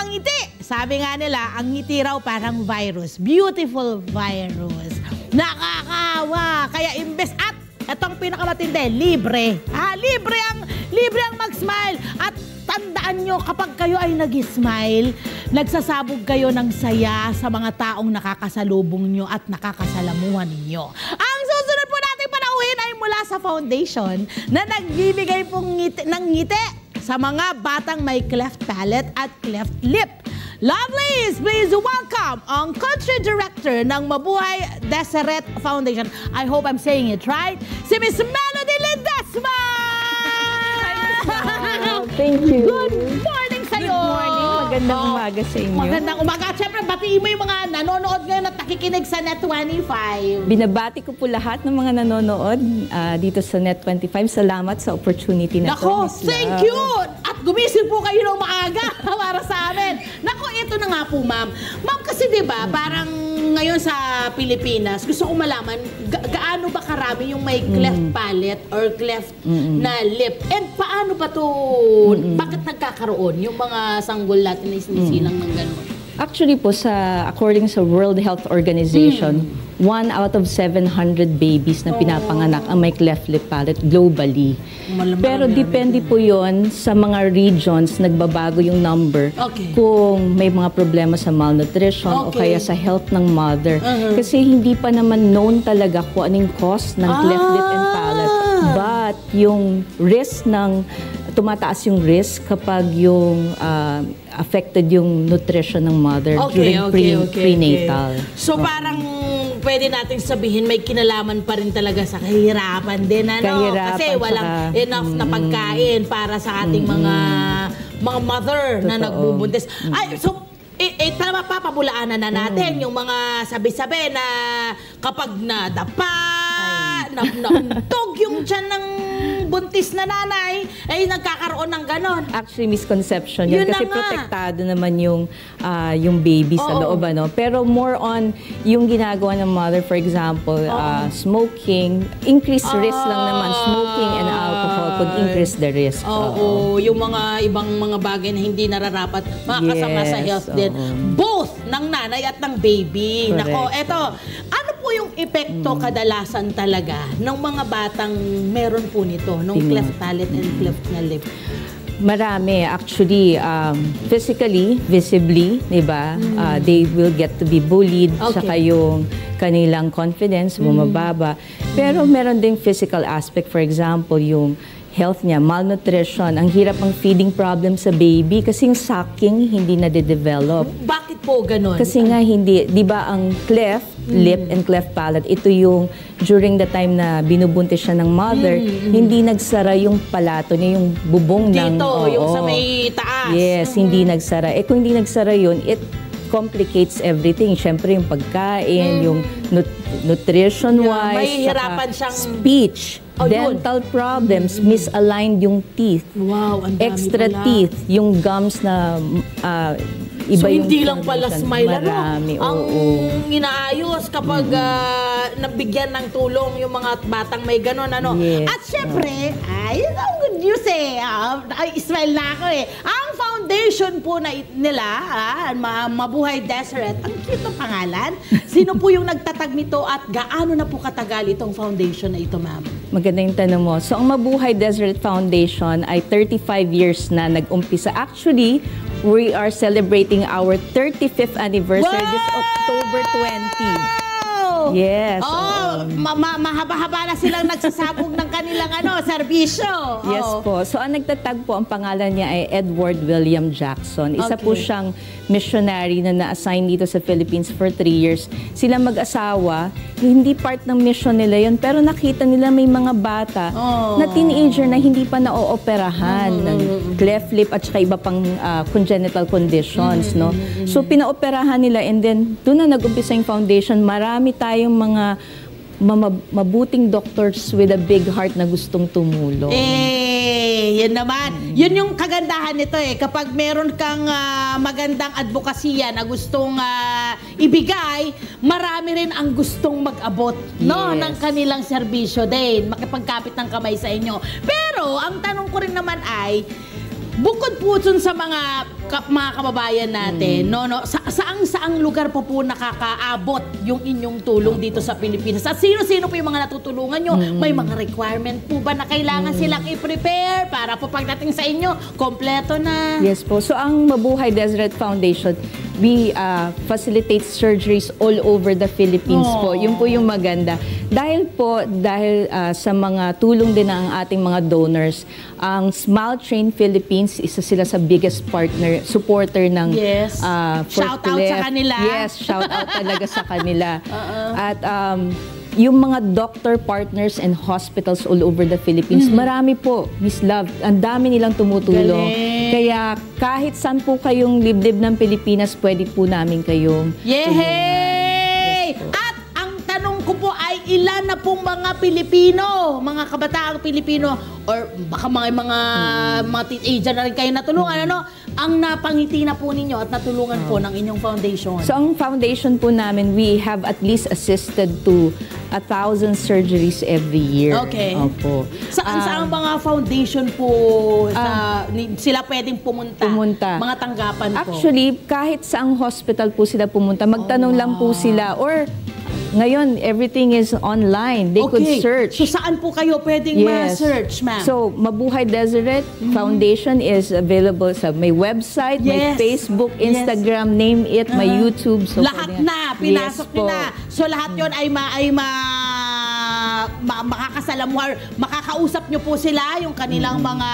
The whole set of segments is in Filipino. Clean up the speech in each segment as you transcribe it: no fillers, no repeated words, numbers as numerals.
mga ngiti. Sabi nga nila, ang ngiti raw parang virus. Beautiful virus. Nakakawa. Kaya imbes at itong pinakamatindi, libre. Libre ang mag-smile. At tandaan nyo, kapag kayo ay nag-smile, nagsasabog kayo ng saya sa mga taong nakakasalubong nyo at nakakasalamuhan ninyo. Ang susunod po natin panauhin ay mula sa foundation na nagbibigay pong ng ngiti sa mga batang may cleft palate at cleft lip. Lovelies, please welcome ang Country Director ng Mabuhay Deseret Foundation. I hope I'm saying it right. Si Miss Melody Ledesma! Thank you. Good morning sa'yo! Good morning. Magandang umaga sa inyo. Magandang umaga. At syempre, batiin mo yung mga nanonood ngayon at nakikinig sa Net25. Binabati ko po lahat ng mga nanonood dito sa Net25. Salamat sa opportunity na Nako, to. thank you! At gumising po kayo ng maaga para sa amin. Nako, ito na nga po, ma'am. Ma'am, kasi diba, parang ngayon sa Pilipinas, gusto ko malaman, gaano ba karami yung may cleft palate or cleft na lip? And paano ba to, bakit nagkakaroon yung mga sanggol natin na sinisilang ng gano'n? Actually po, according sa World Health Organization, 1 out of 700 babies na pinapanganak ang may cleft lip palate globally. Pero depende po yon sa mga regions, nagbabago yung number. Kung may mga problema sa malnutrition o kaya sa health ng mother. Kasi hindi pa naman known talaga kung anong cause ng cleft lip and palate. But yung risk tumataas yung risk kapag yung affected yung nutrition ng mother during prenatal. So parang pwede nating sabihin may kinalaman pa rin talaga sa kahirapan din, ano? Kasi walang enough na pagkain para sa ating mga mother na nagbubuntis. Ay, so tama pa, pabulaanan na natin yung mga sabi-sabi na kapag nadapa, nauntog yung tiyan ng buntis na nanay, ay nagkakaroon ng ganon. Actually, misconception yun kasi protektado naman yung baby sa loob, ano? Pero more on yung ginagawa ng mother, for example, smoking, increased risk lang naman. Smoking and alcohol could increase the risk. Yung mga ibang mga bagay na hindi nararapat, makakasama sa health din. Both ng nanay at ng baby. Correct. Nako, eto, ano po yung epekto kadalasan talaga ng mga batang meron po nito, nung cleft palate and cleft na lip? Marami. Actually, physically, visibly, diba? They will get to be bullied. Saka yung kanilang confidence, bumababa. Pero meron ding physical aspect. For example, yung health niya, malnutrition, ang hirap ang feeding problem sa baby kasi yung sucking hindi na-develop. Bakit po ganun? Kasi nga hindi, di ba ang cleft lip and cleft palate, ito yung during the time na binubuntis siya ng mother, hindi nagsara yung palato niya, yung bubong ng... Dito, yung sa may taas. Yes, hindi nagsara. Kung hindi nagsara yun, it complicates everything. Siyempre yung pagkain, yung nutrition-wise, mahihirapan siyang speech, dental problems, misaligned yung teeth. Wow, ang dami extra pala. teeth, yung gums na iba so, yung hindi lang pala smile, marami, ang inaayos kapag nabigyan ng tulong yung mga batang may ganon, ano. Yes. At syempre, yun ang good news smile na ako Ang foundation po nila, Mabuhay Deseret, ang cute na pangalan. Sino po yung nagtatag nito at gaano na po katagal itong foundation na ito, ma'am? Maganda yung tanong mo. So, ang Mabuhay Deseret Foundation ay 35 years na nag-umpisa. Actually, we are celebrating our 35th anniversary this October 20. Yes. Mahaba-haba na silang nagsasabog ng kanilang serbisyo. Yes po. So, ang nagtatag po, ang pangalan niya ay Edward William Jackson. Isa po siyang missionary na na-assign dito sa Philippines for 3 years. Sila mag-asawa, hindi part ng mission nila yun, pero nakita nila may mga bata na teenager na hindi pa na-ooperahan ng cleft lip at saka iba pang congenital conditions, no? So, pinaoperahan nila and then doon na nag-umpisa yung foundation. Marami tayong mga mabuting doctors with a big heart na gustong tumulong. Yan naman. Yun yung kagandahan nito Kapag meron kang magandang advokasya na gustong ibigay, marami rin ang gustong mag-abot ng kanilang serbisyo din. Makipagkapit ng kamay sa inyo. Pero, ang tanong ko rin naman ay, bukod po dun sa mga kababayan natin, saang lugar po nakakaabot yung inyong tulong dito sa Pilipinas? At sino-sino po yung mga natutulungan nyo? May mga requirement po ba na kailangan silang i-prepare para po pagdating sa inyo, kompleto na? Yes po. So ang Mabuhay Deseret Foundation, we facilitate surgeries all over the Philippines po. Yun po yung maganda. Dahil sa mga tulong din ng ating mga donors, ang Smile Train Philippines, isa sila sa biggest supporter ng shout out sa kanila. Yes, shout out talaga sa kanila. At yung mga doctor partners and hospitals all over the Philippines, marami po, Miss Love, ang dami nilang tumutulong. Kaya kahit saan po kayong liblib ng Pilipinas, pwede po namin kayong Yehey! At ang tanong ko po ay ilan na pong mga Pilipino, mga kabataang Pilipino, or baka mga teenager na rin kayo natulungan, ang napangiti na po ninyo at natulungan po ng inyong foundation? So ang foundation po namin, we have at least assisted to 1,000 surgeries every year. Okay. Opo. Saan mga foundation po sila pwedeng pumunta? Mga tanggapan po? Actually, kahit saang hospital po sila pumunta, magtanong lang po sila, or ngayon, everything is online. They could search. So, saan po kayo pwedeng ma-search, ma'am? So, Mabuhay Deseret Foundation is available sa may website, may Facebook, Instagram, name it, may YouTube. So, lahat na, pinasok nyo na. So, lahat yon ay makakasalamuhar, makakausap nyo po sila, yung kanilang mga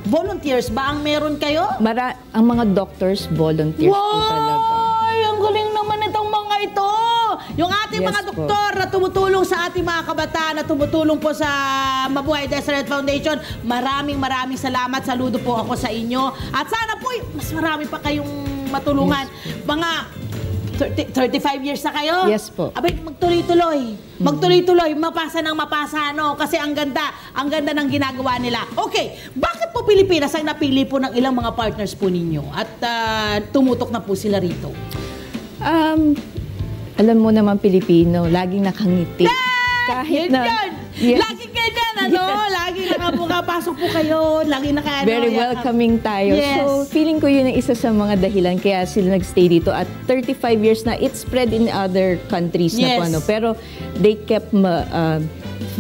volunteers ba ang meron kayo? Ang mga doctors, volunteers po talaga. Ang galing naman itong mga ito. Yung ating mga doktor na tumutulong sa ating mga kabataan, na tumutulong po sa Mabuhay Deseret Foundation, maraming salamat. Saludo po ako sa inyo. At sana po, mas marami pa kayong matulungan. Mga 35 years na kayo? Yes po. Abay, magtuloy-tuloy. Magtuloy-tuloy, mapasa ng mapasa, Kasi ang ganda ng ginagawa nila. Okay, bakit po Pilipinas ang napili po ng ilang mga partners po ninyo? At tumutok na po sila rito? Alam mo naman, Pilipino, laging nakangiti. Kahit laging ganyan, Laging nakapasok po kayo, laging very welcoming tayo. So, feeling ko yun ang isa sa mga dahilan kaya sila nagstay dito. At 35 years na, it's spread in other countries na po, pero they kept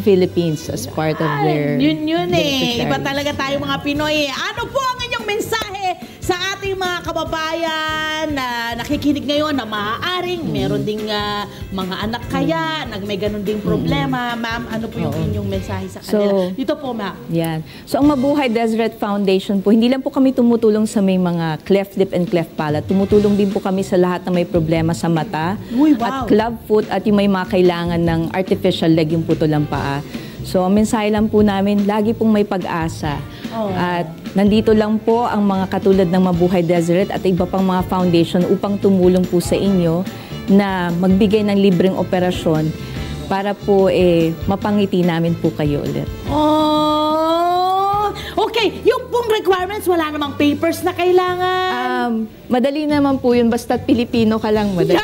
Philippines as part of their Iba talaga tayo mga Pinoy. Ano po ang inyong mensahe sa ating mga kababayan na nakikinig ngayon na maaaring meron ding mga anak kaya, may ganun ding problema? Ma'am, ano po yung inyong mensahe sa kanila? Dito po, ma'am. Yan. So, ang Mabuhay Deseret Foundation po, hindi lang po kami tumutulong sa may mga cleft lip and cleft palate. Tumutulong din po kami sa lahat na may problema sa mata at club foot at yung may mga kailangan ng artificial leg, yung putol ng paa. So, ang mensahe lang po namin, lagi pong may pag-asa. At nandito lang po ang mga katulad ng Mabuhay Deseret at iba pang mga foundation upang tumulong po sa inyo na magbigay ng libreng operasyon para po mapangiti namin po kayo ulit. Okay, yung pong requirements, wala namang papers na kailangan? Madali naman po yun, basta Pilipino ka lang, madali.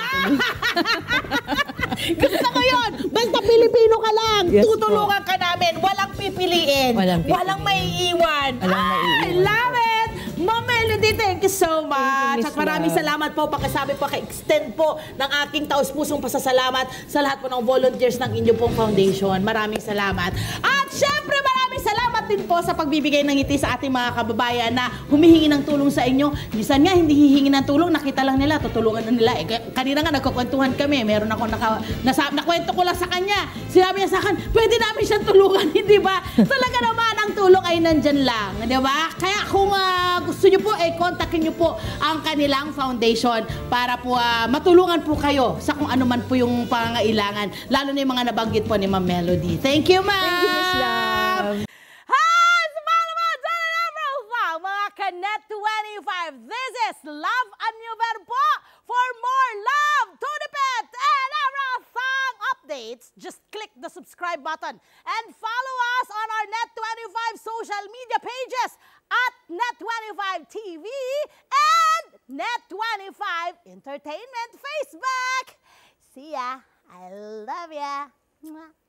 Gusto ko yun! Basta Pilipino ka lang, tutulungan ka namin, walang pipiliin, walang maiiwan. I love it! Ma'am Melody, thank you so much. At maraming salamat po, pakisabi po, ka-extend po ng aking taus-pusong pasasalamat sa lahat po ng volunteers ng inyong pong foundation. Maraming salamat. At syempre, maraming salamat din po sa pagbibigay ng ngiti sa ating mga kababayan na humihingi ng tulong sa inyo. Minsan nga, hindi hihingi ng tulong, nakita lang nila, tutulungan na nila. Kanina nga, nagkukwentuhan kami. Meron ako nakwento ko lang sa kanya. Sinabi niya sa akin, pwede namin siyang tulungan, hindi ba? Talaga naman, ang tulong ay nandyan lang, di ba? Kaya kung gusto niyo po, kontakin niyo po ang kanilang foundation para po matulungan po kayo sa kung ano man po yung pangangailangan. Lalo na yung mga nabanggit po ni Ma'am Melody. Thank you, ma'am! Thank you, Miss Love! Hi! Sumalama! Profile, mga Kanet 25. This is Love and New Verbo. For more love, to the pet, and everything updates, just click the subscribe button and follow us on our Net25 social media pages at Net25 TV and Net25 Entertainment Facebook. See ya. I love ya. Mwah.